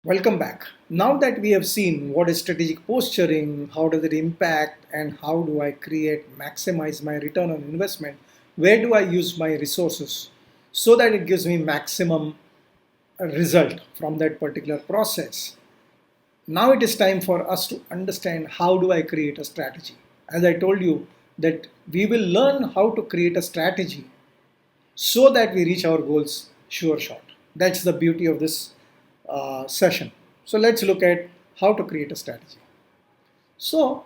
Welcome back. Now that we have seen what is strategic posturing, how does it impact, and how do I maximize my return on investment, where do I use my resources so that it gives me maximum result from that particular process. Now it is time for us to understand how do I create a strategy. As I told you that we will learn how to create a strategy so that we reach our goals sure shot. That's the beauty of this session. So let's look at how to create a strategy. So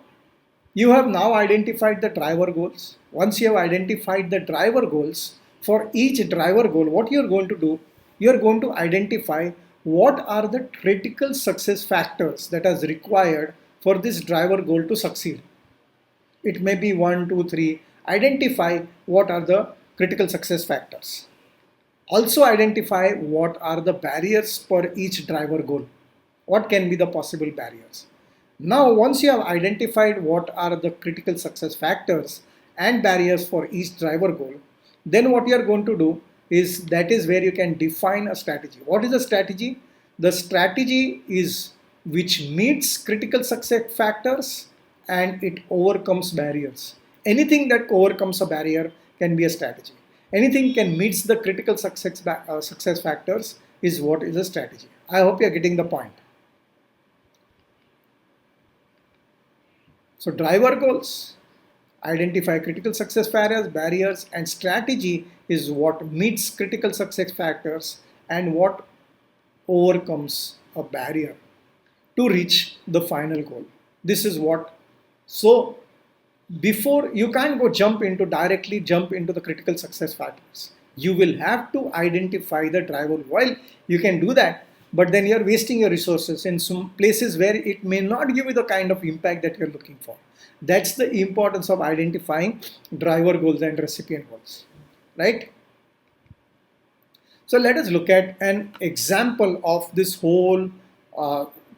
you have now identified the driver goals. Once you have identified the driver goals, for each driver goal, what you're going to do, you're going to identify what are the critical success factors that is required for this driver goal to succeed. It may be one, two, three. Identify what are the critical success factors. Also identify what are the barriers for each driver goal. What can be the possible barriers? Now, once you have identified what are the critical success factors and barriers for each driver goal, then what you are going to do is that is where you can define a strategy. What is a strategy? The strategy is which meets critical success factors and it overcomes barriers. Anything that overcomes a barrier can be a strategy. Anything can meets the critical success factors is what is a strategy. I hope you are getting the point. So driver goals, identify critical success barriers, and strategy is what meets critical success factors and what overcomes a barrier to reach the final goal. This is what. So before you can't go directly jump into the critical success factors. You will have to identify the driver. While you can do that, but then you're wasting your resources in some places where it may not give you the kind of impact that you're looking for. That's the importance of identifying driver goals and recipient goals, right? So let us look at an example of this whole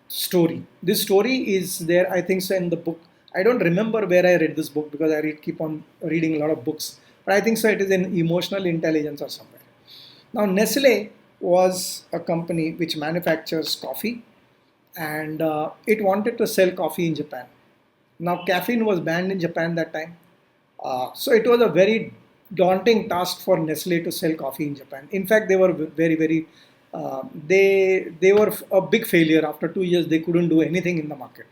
story. This story is there, I think so, in the book. I don't remember where I read this book because keep on reading a lot of books, but I think so it is in Emotional Intelligence or somewhere. Now, Nestle was a company which manufactures coffee, and it wanted to sell coffee in Japan. Now, caffeine was banned in Japan that time, so it was a very daunting task for Nestle to sell coffee in Japan. In fact, they were very they were a big failure. After 2 years, they couldn't do anything in the market.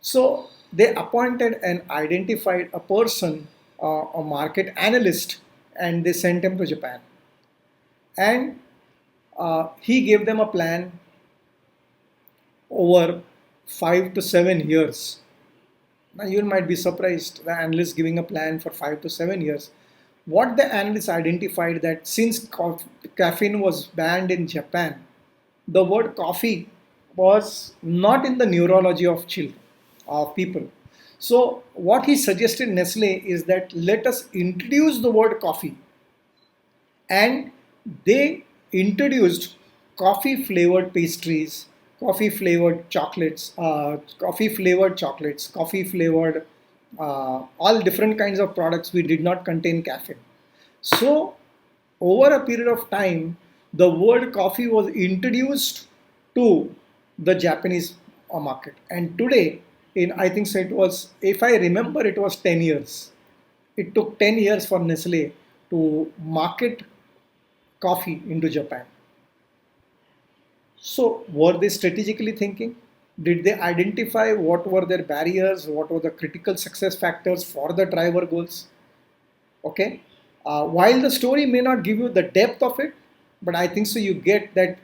So they appointed and identified a person, a market analyst, and they sent him to Japan. And he gave them a plan over 5 to 7 years. Now you might be surprised, the analyst giving a plan for 5 to 7 years. What the analyst identified that since caffeine was banned in Japan, the word coffee was not in the neurology of children, of people. So what he suggested Nestle is that let us introduce the word coffee, and they introduced coffee flavored pastries, coffee flavored chocolates, coffee flavored all different kinds of products which did not contain caffeine. So over a period of time, the word coffee was introduced to the Japanese market, and today, in I think so it was, if I remember, it was 10 years. It took 10 years for Nestle to market coffee into Japan. So, were they strategically thinking? Did they identify what were their barriers, what were the critical success factors for the driver goals? Okay. While the story may not give you the depth of it, but I think so you get that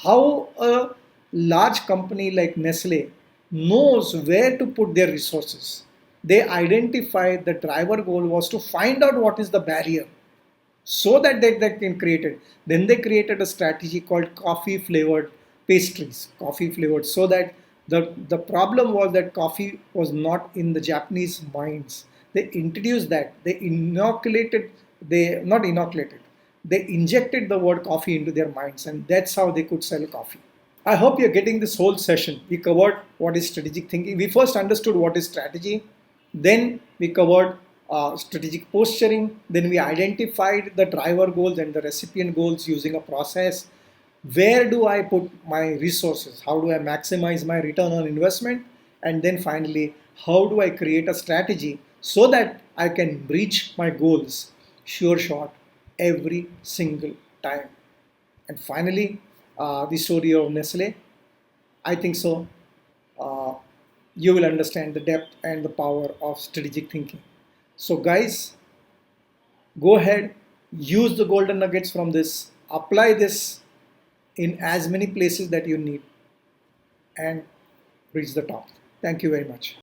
how a large company like Nestle knows where to put their resources. They identify the driver goal was to find out what is the barrier so that they can create it. Then they created a strategy called coffee flavored pastries, coffee flavored, so that the problem was that coffee was not in the Japanese minds. They introduced that. They not inoculated, they injected the word coffee into their minds, and that's how they could sell coffee. I hope you're getting this whole session. We covered what is strategic thinking. We first understood what is strategy. Then we covered strategic posturing. Then we identified the driver goals and the recipient goals using a process. where do I put my resources? How do I maximize my return on investment? And then finally, how do I create a strategy so that I can reach my goals sure shot every single time? And finally, the story of Nestle. I think so. Uh, you will understand the depth and the power of strategic thinking. So, guys, go ahead, use the golden nuggets from this, apply this in as many places that you need, and reach the top. Thank you very much.